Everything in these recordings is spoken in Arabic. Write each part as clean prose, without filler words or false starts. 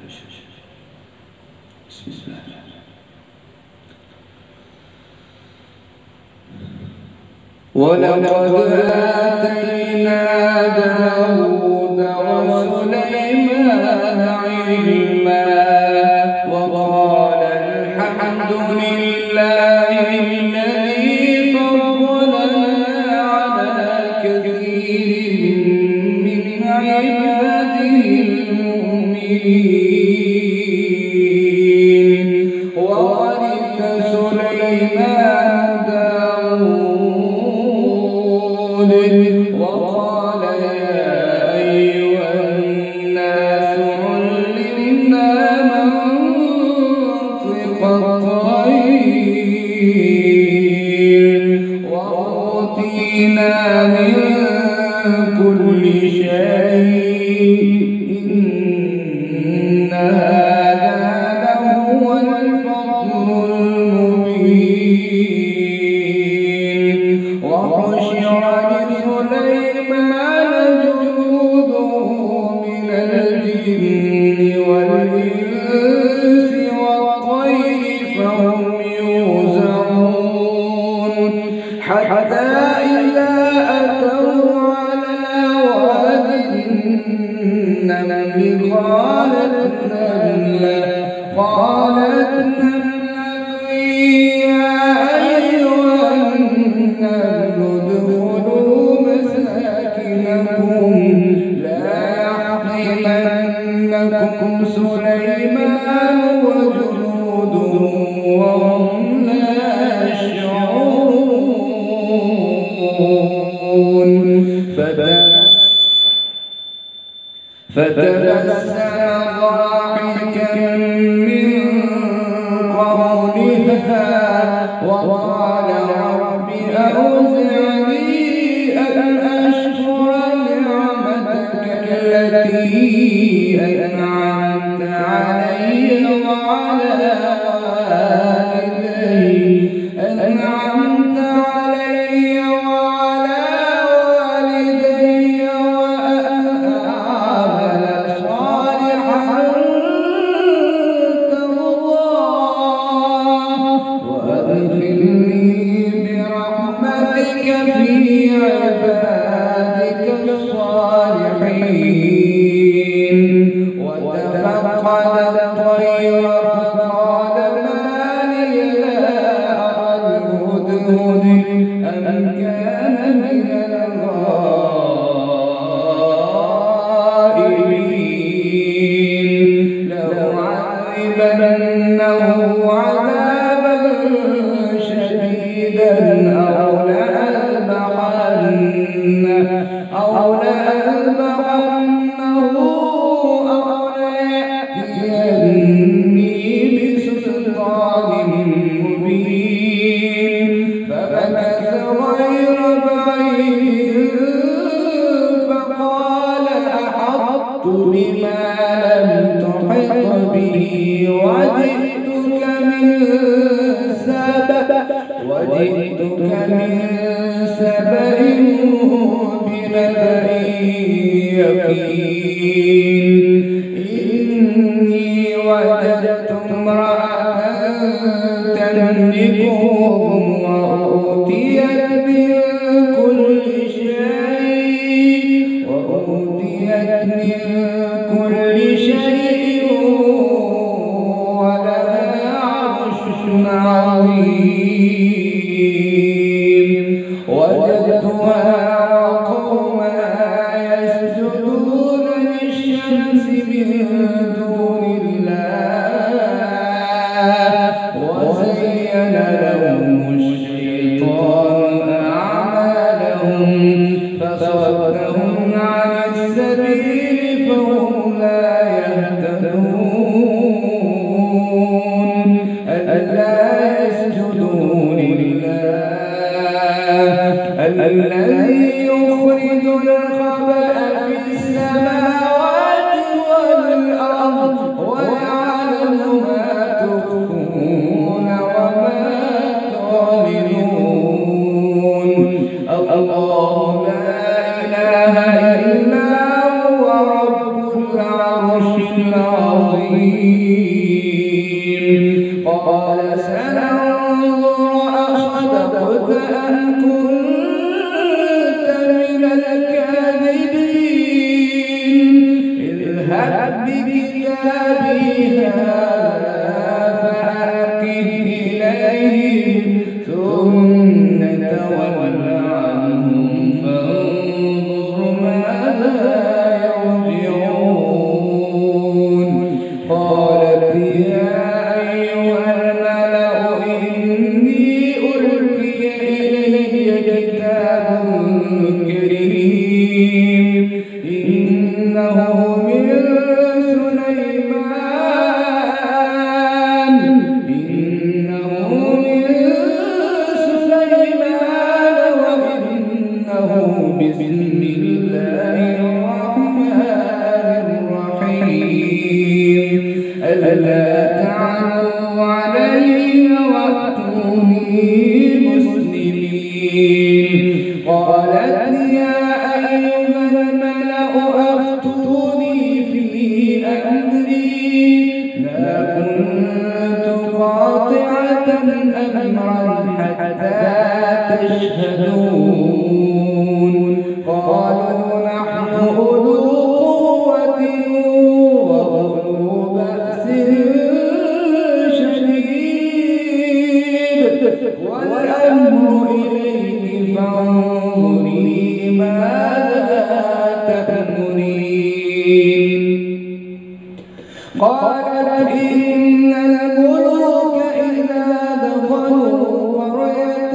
بسم الله. ولقد آتينا داود وسليمان علما وقال الحمد لله الذي فضلنا على كثير من عباده المؤمنين. وورث سليمان داود وقال يا أيها الناس علمنا منطق الطير وأوتينا من كل شيء إن هذا لهو الفضل المبين. وحشر لسليمان جنوده من الجن والإنس والطير فهم يوزعون حتى إذا أتوا على واد النمل قالت نملة يا أيها النمل ادخلوا مساكنكم لا يحطمنكم سليمان وجنوده وهم لا يشعرون. فتبسم ضاحكا من قولها وقال رب أوزعني أن أشكر نعمتك التي أنعمت علي وعلى والدي وأن أعمل صالحا ترضاه وأدخلني برحمتك في عبادك الصالحين. وتفقد الطير فقال ما لي لا أرى الهدهد أم كان من الغائبين لأعذبنه عذابا شديدا أو لأذبحنه أو ليأتيني بسلطان مبين. فمكث غير بعيد فقال أحطت بما لم تحط به وجئتك من سبأ بنبأ يقين. إني وجدت امرأة تملكهم وأوتيت من كل شيء ولها عرش عظيم. وجدتها وقومها يسجدون للشمس من دون الله وزين لهم عظيم. قال سننظر أصدقت أم كنت من الكاذبين اذهب بكتابي هذا فألقه إليهم ثم تول عنهم فانظر ماذا يرجعون. قالت يا أيها الملأ إني ألقي إلي كتاب كريم إنه من سليمان وإنه بسم الله الرحمن الرحيم ألا تعلوا علي وأتوني مسلمين. قالت يا أيها الملأ أفتوني في أمري ما كنت قاطعة أمرا حتى تشهدون. قالوا نحن أولو قوة وأولو بأس شديد والأمر إليك فانظري ماذا تأمرين. قالت إن الملوك إذا دخلوا قرية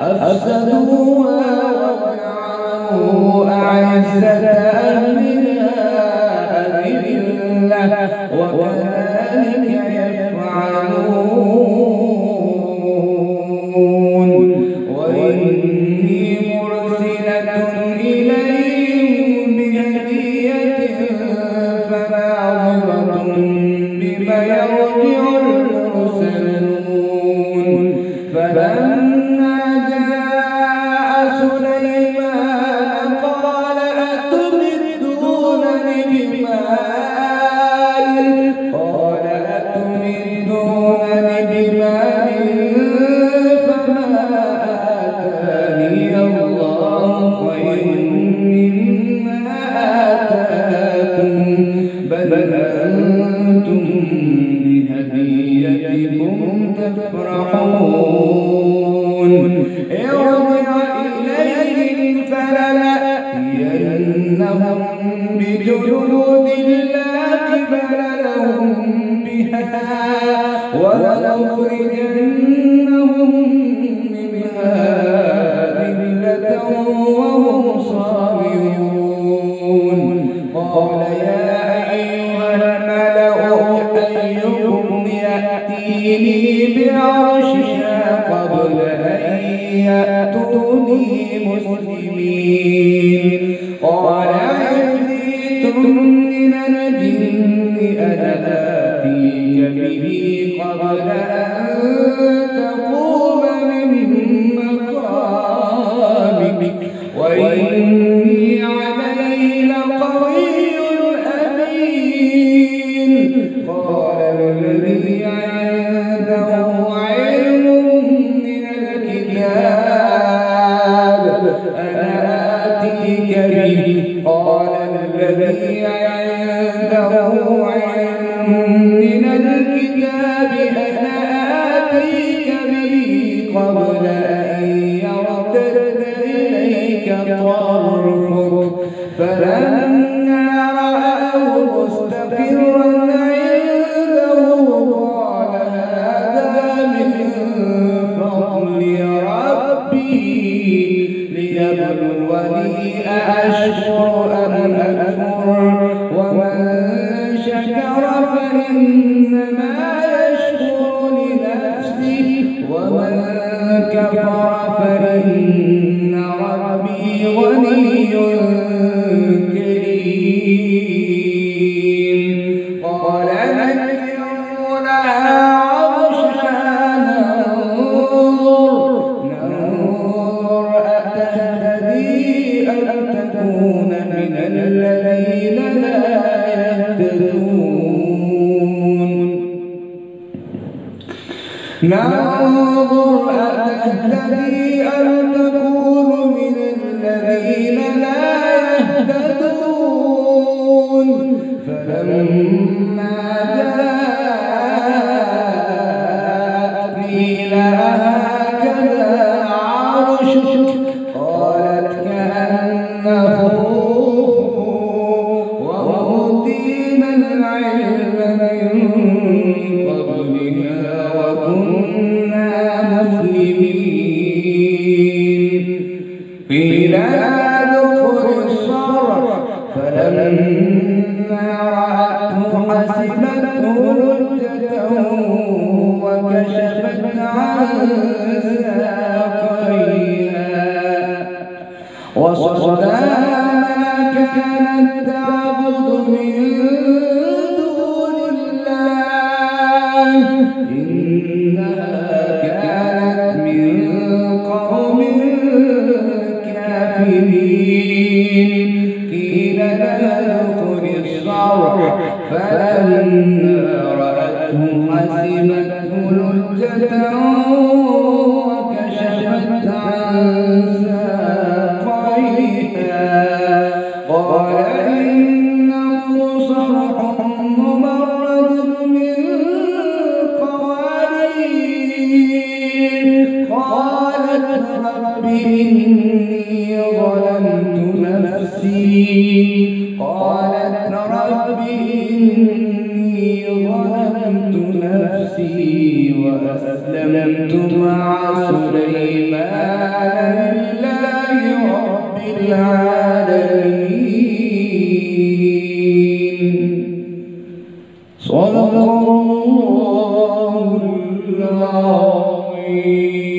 أفسدوها وجعلوا أعزة أهلها أذلة وكذلك يفعلون. وإني مرسلة إليهم بهدية فناظرة بما يرجع المرسلون. فلما جاء سليمان قال أتمدونني بمال فما آتاني الله خير مما آتاكم بل أنتم بهديتكم تفرحون. ارجع إليهم فلنأتينهم بجنود لا قبل لهم بها ولنخرجنهم منها ذلة وهم صاغرون. قال يا أيها الملأ أيكم يأتيني بعرشها قبل أن يأتوني مسلمين. قال عفريت من الجن أنا آتيك به قبل أن تقوم من مقامك وإني عليه لقوي أمين. قال الذي عنده علم من الكتاب أنا آتيك به. قال الذي عنده علم من الكتاب أنا آتيك به قبل أن يرتد إليك طرفك. فلما رآه مستقرا عنده قال هذا من فضل ربي ليبلوني أأشكر أم أكفر ومن شكر فإنما يشكر لنفسه ومن كفر فإن ربي غني كريم. ننظر أتهتدي أم تكون من الذين لا يهتدون فلما جاءت قيل هكذا عرشك قالت كأنه وأوتينا العلم من قبلها وكنا مسلمين قيل لا ادخل الصرح فلما رأته حسبته لجة وكشفت عن ساقيها وصدها ما كانت تعبد من دون الله إنها كانت من قوم كافرين قيل لها ادخل الصرح فلما رأته حسبته لجة وكشفت عن ساقيها قال إنه صرح ممرد من قوارير قالت رب إني ظلمت نفسي وأسلمت مع سليمان لله رب العالمين صدق الله العظيم.